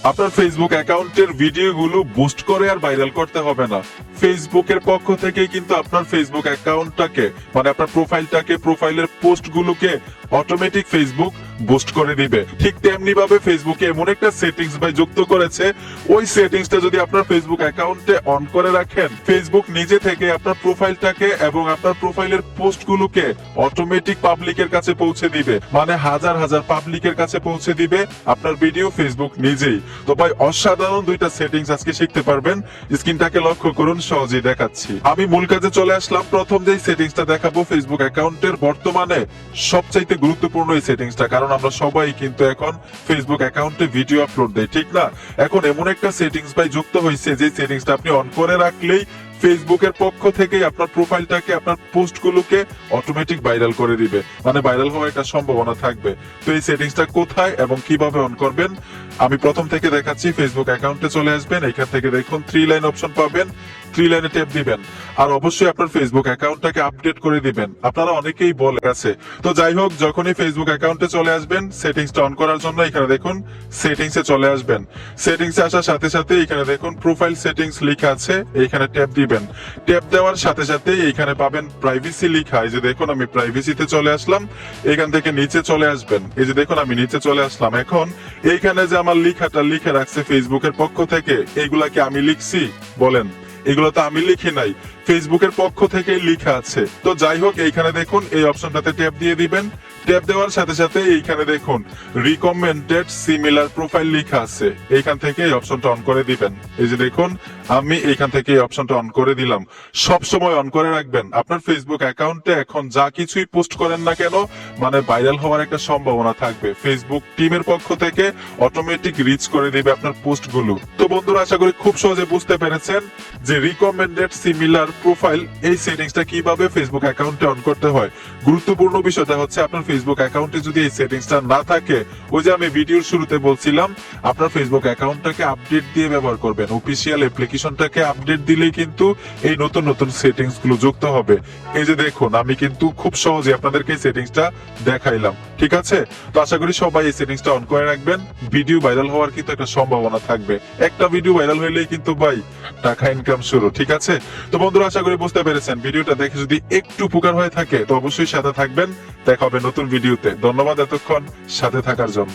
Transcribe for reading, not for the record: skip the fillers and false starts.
আপনার ফেসবুক অ্যাকাউন্টের ভিডিওগুলো বুস্ট করে আর ভাইরাল করতে হবে না। ফেসবুকের পক্ষ থেকে কিন্তু আপনার ফেসবুক অ্যাকাউন্টটাকে মানে আপনার প্রোফাইলের পোস্টগুলোকে অটোমেটিক ফেসবুক বুস্ট করে দিবে। ঠিক তেমনি ভাবে ফেসবুকে এমন একটা সেটিংস ভাই যুক্ত করেছে, ওই সেটিংসটা যদি আপনার ফেসবুক অ্যাকাউন্টে অন করে রাখেন, ফেসবুক নিজে থেকে আপনার প্রোফাইলটাকে এবং আপনার প্রোফাইলের পোস্টগুলোকে অটোমেটিক পাবলিকের কাছে পৌঁছে দিবে। মানে হাজার হাজার পাবলিকের কাছে পৌঁছে দিবে আপনার ভিডিও ফেসবুক নিজেই। তো ভাই অসাধারণ দুইটা সেটিংস আজকে শিখতে পারবেন। স্ক্রিনটাকে লক্ষ্য করুন, সহজেই দেখাচ্ছি। আমি মূল কাজে চলে আসলাম। প্রথম যে সেটিংসটা দেখাবো ফেসবুক অ্যাকাউন্টের বর্তমানে সবচাইতে গুরুত্বপূর্ণ এই সেটিংসটা, কারণ আমরা সবাই কিন্তু এখন ফেসবুক অ্যাকাউন্টে ভিডিও আপলোড দেই, ঠিক না? এখন এমন একটা সেটিংস ভাই যুক্ত হয়েছে যে সেটিংসটা আপনি অন করে রাখলেই ফেসবুকের পক্ষ থেকে আপনার প্রোফাইলটাকে আপনার পোস্টগুলোকে অটোমেটিক ভাইরাল করে দিবে, মানে ভাইরাল হওয়ার একটা সম্ভাবনা থাকবে। তো এই সেটিংসটা কোথায় এবং কিভাবে অন করবেন আমি প্রথম থেকে দেখাচ্ছি। ফেসবুক অ্যাকাউন্টে চলে আসবেন, এখান থেকে দেখুন 3 লাইন অপশন পাবেন, 3 লাইনে ট্যাপ দিবেন। আর অবশ্যই আপনার ফেসবুক অ্যাকাউন্টটাকে আপডেট করে দিবেন। আপনারা অনেকেই বলে আছে। তো যাই হোক, যখনই ফেসবুক অ্যাকাউন্টে চলে আসবেন, সেটিংসটা অন করার জন্য এখানে দেখুন সেটিংসে চলে আসবেন। সেটিংসে আসার সাথে সাথে এখানে দেখুন প্রোফাইল সেটিংস লেখা আছে, এইখানে ট্যাপ দিবেন। ট্যাপ দেওয়ার সাথে সাথে এইখানে পাবেন প্রাইভেসি লেখা। এই যে দেখুন আমি প্রাইভেসিতে চলে আসলাম, এখান থেকে নিচে চলে আসবেন। এই যে দেখুন আমি নিচে চলে আসলাম। এখন এইখানে যে আমার লেখাটা লিখে রাখছে ফেসবুকের পক্ষ থেকে, এইগুলা কি আমি লিখছি বলেন? এগুলো তো আমি লিখি নাই, ফেসবুকের পক্ষ থেকে লেখা আছে। তো যাই হোক, এইখানে দেখুন এই অপশনটাতে ট্যাপ দিয়ে দিবেন। ট্যাপ দেওয়ার সাথে সাথে এইখানে দেখুন রিকমেন্ডেড সিমিলার প্রোফাইল লেখা আছে, এইখান থেকে এই অপশনটা অন করে দিবেন। এই যে দেখুন আমি এইখান থেকে এই অপশনটা অন করে দিলাম। সব সময় অন করে রাখবেন। আপনার ফেসবুক অ্যাকাউন্টে এখন যা কিছুই পোস্ট করেন না কেন, মানে ভাইরাল হওয়ার একটা সম্ভাবনা থাকবে। ফেসবুক টিমের পক্ষ থেকে অটোমেটিক রিচ করে দিবে আপনার পোস্টগুলো। তো বন্ধুরা, আশা করি খুব সহজে বুঝতে পেরেছেন যে রিকমেন্ডেড সিমিলার প্রোফাইল এই সেটিংসটা কিভাবে ফেসবুক অ্যাকাউন্টে অন করতে হয়। গুরুত্বপূর্ণ বিষয়টা হচ্ছে আপনার ফেসবুক অ্যাকাউন্টে যদি এই সেটিংসটা না থাকে, ওই যে আমি ভিডিওর শুরুতে বলছিলাম, আপনার ফেসবুক অ্যাকাউন্টটাকে আপডেট দিয়ে ব্যবহার করবেন। অফিসিয়াল অ্যাপ্লিকেশনটাকে আপডেট দিলেই কিন্তু এই নতুন নতুন সেটিংস গুলো যুক্ত হবে। এই যে দেখুন আমি কিন্তু খুব সহজে আপনাদেরকে এই সেটিংসটা দেখাইলাম, ঠিক আছে? তো আশা করি সবাই এই সেটিংসটা অন করে রাখবেন। ভিডিও ভাইরাল হওয়ার কিন্তু একটা সম্ভাবনা থাকবে। একটা ভিডিও ভাইরাল হইলেই কিন্তু ভাই টাকা ইনকাম শুরু, ঠিক আছে? তো বন্ধুরা, আশা করি বুঝতে পেরেছেন। ভিডিওটা দেখে যদি একটু উপকার হয়ে থাকে তো অবশ্যই সাথে থাকবেন। দেখা হবে নতুন ভিডিওতে। ধন্যবাদ এতক্ষণ সাথে থাকার জন্য।